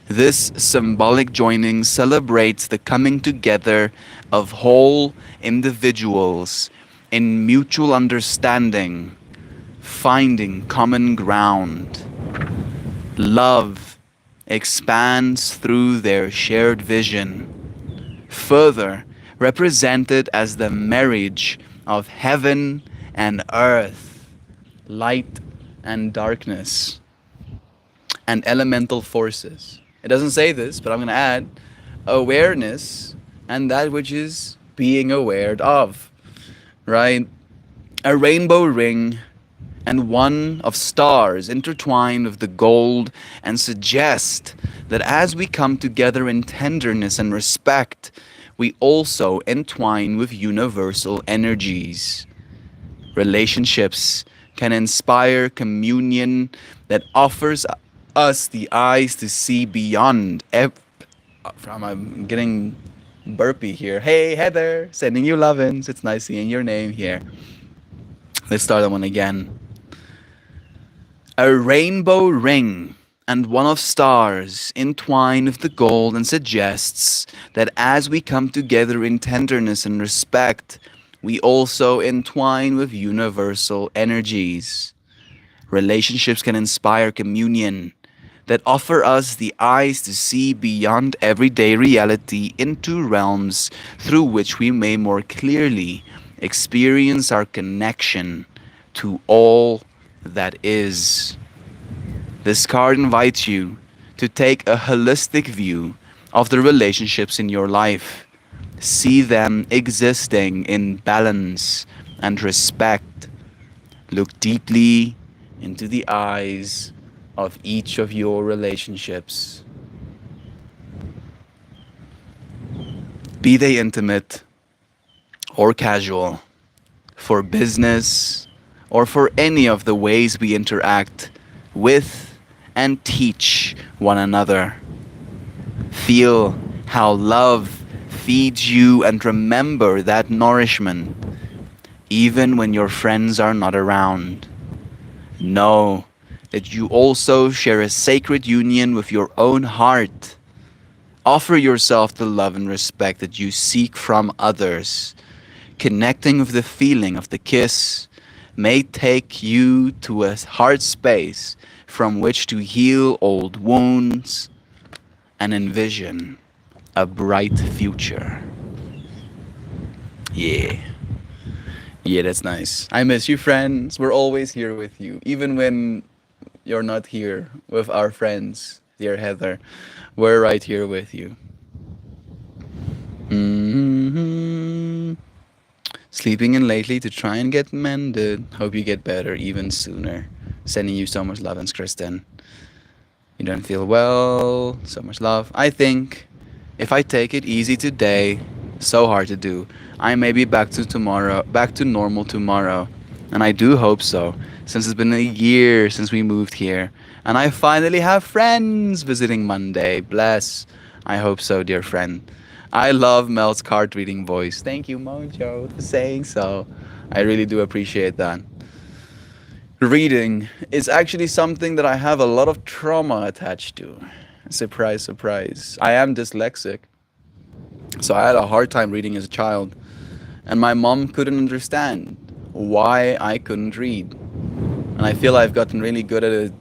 This symbolic joining celebrates the coming together of whole individuals in mutual understanding, finding common ground. Love expands through their shared vision, further represented as the marriage of heaven and earth, light and darkness, and elemental forces. It doesn't say this, but I'm going to add awareness and that which is being aware of, right? A rainbow ring and one of stars intertwine with the gold and suggest that as we come together in tenderness and respect, we also entwine with universal energies. Relationships can inspire communion that offers us the eyes to see beyond. I'm getting burpy here. Hey, Heather, sending you lovin's. It's nice seeing your name here. Let's start that one again. A rainbow ring and one of stars entwine with the gold and suggests that as we come together in tenderness and respect, we also entwine with universal energies. Relationships can inspire communion that offer us the eyes to see beyond everyday reality into realms through which we may more clearly experience our connection to all that is. This card invites you to take a holistic view of the relationships in your life. See them existing in balance and respect. Look deeply into the eyes of each of your relationships. Be they intimate or casual, for business or for any of the ways we interact with and teach one another. Feel how love feeds you and remember that nourishment even when your friends are not around. Know that you also share a sacred union with your own heart. Offer yourself the love and respect that you seek from others. Connecting with the feeling of the kiss may take you to a heart space from which to heal old wounds and envision a bright future. Yeah. Yeah, that's nice. I miss you, friends. We're always here with you. Even when you're not here with our friends, dear Heather, we're right here with you. hmm Sleeping in lately to try and get mended. Hope you get better even sooner. Sending you so much love, and Kristen. You don't feel well. So much love. I think if I take it easy today, so hard to do, I may be back to normal tomorrow. And I do hope so, since it's been a year since we moved here. And I finally have friends visiting Monday. Bless. I hope so, dear friend. I love Mel's card reading voice. Thank you, Mojo, for saying so. I really do appreciate that. Reading is actually something that I have a lot of trauma attached to. Surprise, surprise. I am dyslexic, so I had a hard time reading as a child. And my mom couldn't understand why I couldn't read. And I feel I've gotten really good at it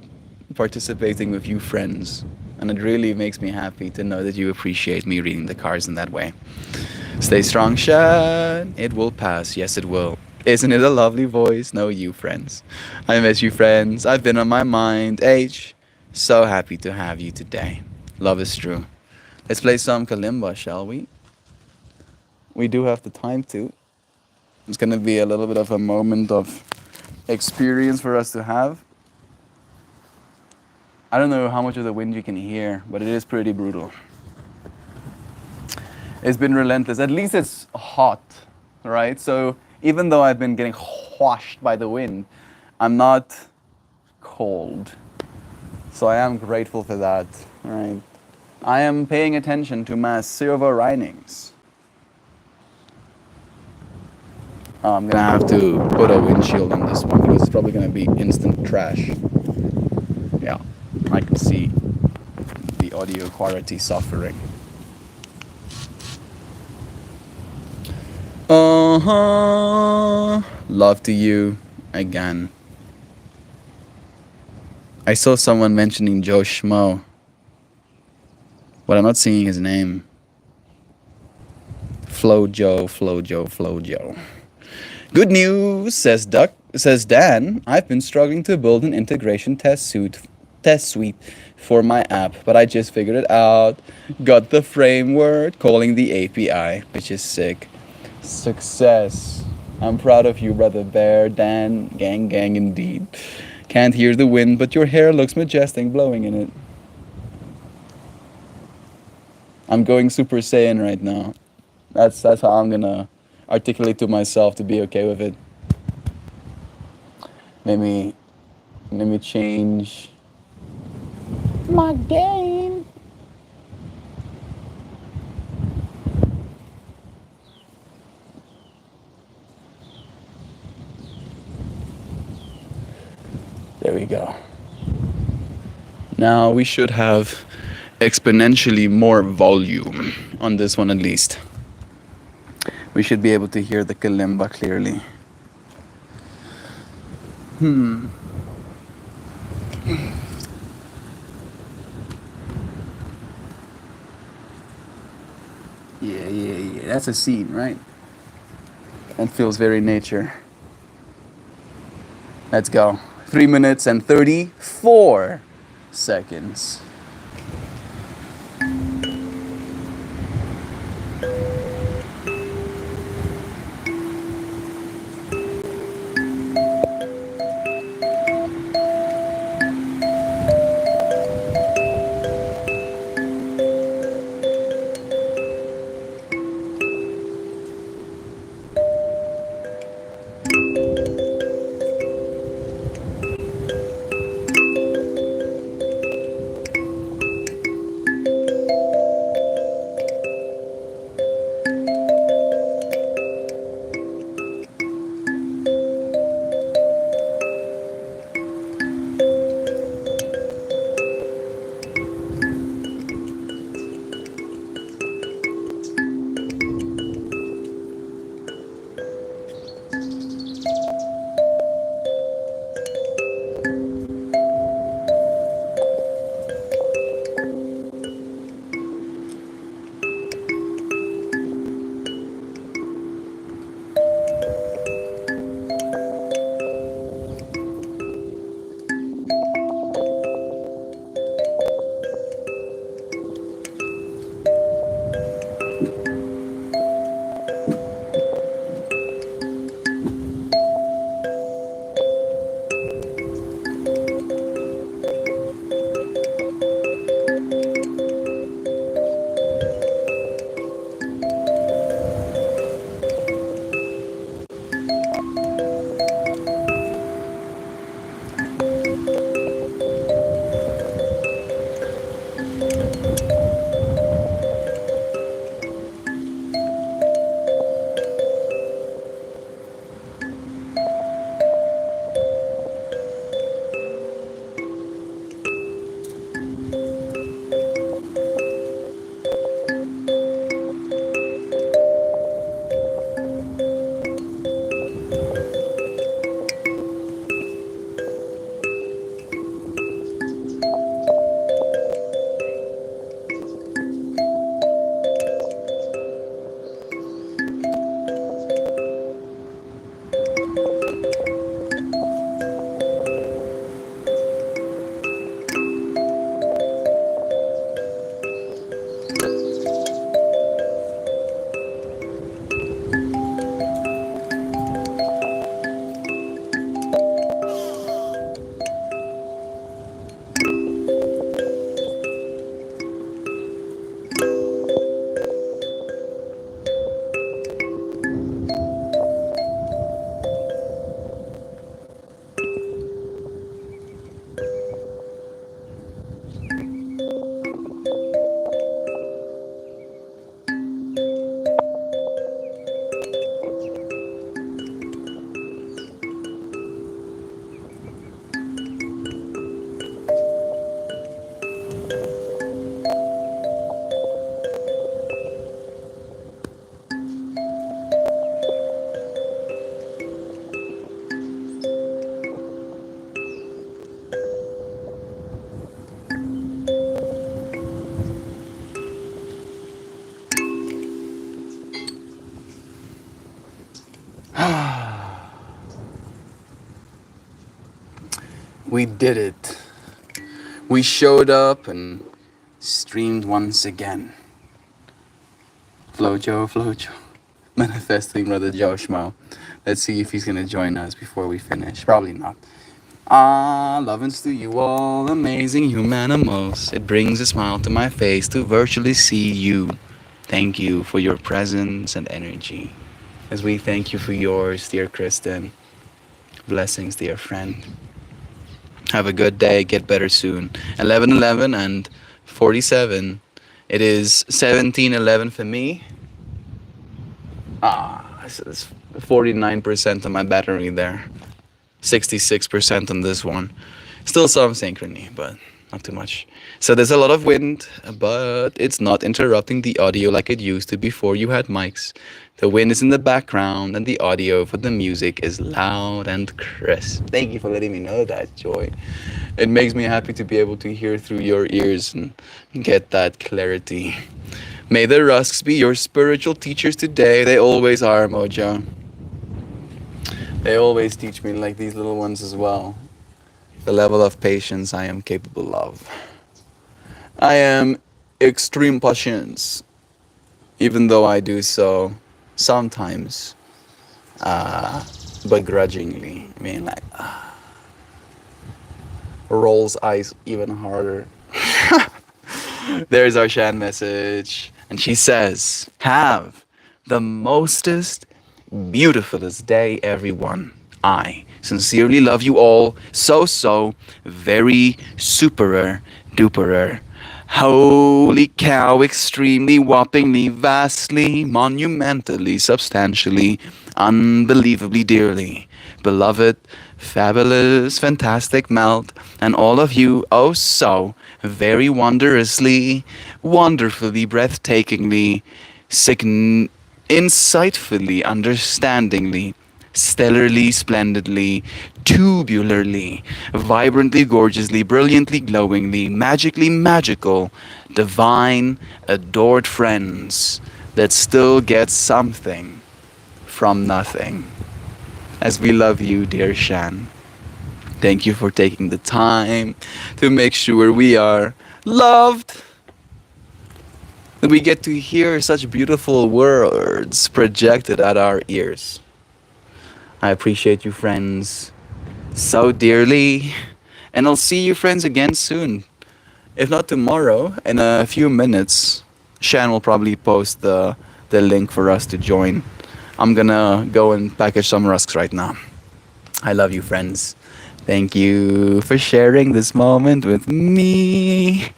participating with you friends. And it really makes me happy to know that you appreciate me reading the cards in that way. Stay strong, Shan. It will pass. Yes, it will. Isn't it a lovely voice? No, you friends. I miss you, friends. I've been on my mind. H. So happy to have you today. Love is true. Let's play some kalimba, shall we? We do have the time to. It's going to be a little bit of a moment of experience for us to have. I don't know how much of the wind you can hear, but it is pretty brutal. It's been relentless. At least it's hot, right? So even though I've been getting washed by the wind, I'm not cold. So I am grateful for that, right? I am paying attention to my silver linings. I'm gonna have to put a windshield on this one because it's probably gonna be instant trash. Yeah, I can see the audio quality suffering. Love to you again. I saw someone mentioning Joe Schmo, but I'm not seeing his name. Flo Joe, Flo Joe, Flo Joe. Good news, says Dan. I've been struggling to build an integration test suite for my app, but I just figured it out. Got the framework, calling the API, which is sick. Success. I'm proud of you, brother bear. Dan, gang, indeed. Can't hear the wind, but your hair looks majestic blowing in it. I'm going Super Saiyan right now. That's how I'm gonna articulate to myself to be okay with it. Let me change my game. There we go. Now we should have exponentially more volume on this one at least. We should be able to hear the kalimba clearly. Yeah. That's a scene, right? That feels very nature. Let's go. 3 minutes and 34 seconds. We did it. We showed up and streamed once again. Flojo, Flojo. Manifesting Brother Joshua. Let's see if he's gonna join us before we finish. Probably not. Ah, lovins to you all, amazing humanimals. It brings a smile to my face to virtually see you. Thank you for your presence and energy. As we thank you for yours, dear Kristen. Blessings, dear friend. Have a good day. Get better soon. 11:11 and 47. It is 17:11 for me. It's 49% on my battery there. 66% on this one. Still some synchrony, but not too much. So there's a lot of wind, but it's not interrupting the audio like it used to before you had mics. The wind is in the background, and the audio for the music is loud and crisp. Thank you for letting me know that, Joy. It makes me happy to be able to hear through your ears and get that clarity. May the Rusks be your spiritual teachers today. They always are, Mojo. They always teach me, like these little ones as well, the level of patience I am capable of. I am extreme patience, even though I do so sometimes begrudgingly. I mean, like, rolls eyes even harder. There's our Shan message. And she says, have the mostest, beautifulest day, everyone. I sincerely love you all so, very superer duperer. Holy cow, extremely, whoppingly, vastly, monumentally, substantially, unbelievably dearly. Beloved, fabulous, fantastic melt, and all of you, oh so, very wondrously, wonderfully, breathtakingly, insightfully, understandingly, stellarly, splendidly, tubularly, vibrantly, gorgeously, brilliantly, glowingly, magically magical, divine, adored friends that still get something from nothing. As we love you, dear Shan. Thank you for taking the time to make sure we are loved. That we get to hear such beautiful words projected at our ears. I appreciate you, friends, so dearly. And I'll see you, friends, again soon. If not tomorrow, in a few minutes, Shan will probably post the link for us to join. I'm gonna go and package some rusks right now. I love you, friends. Thank you for sharing this moment with me.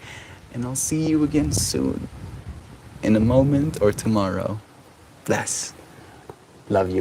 And I'll see you again soon. In a moment or tomorrow. Bless. Love you.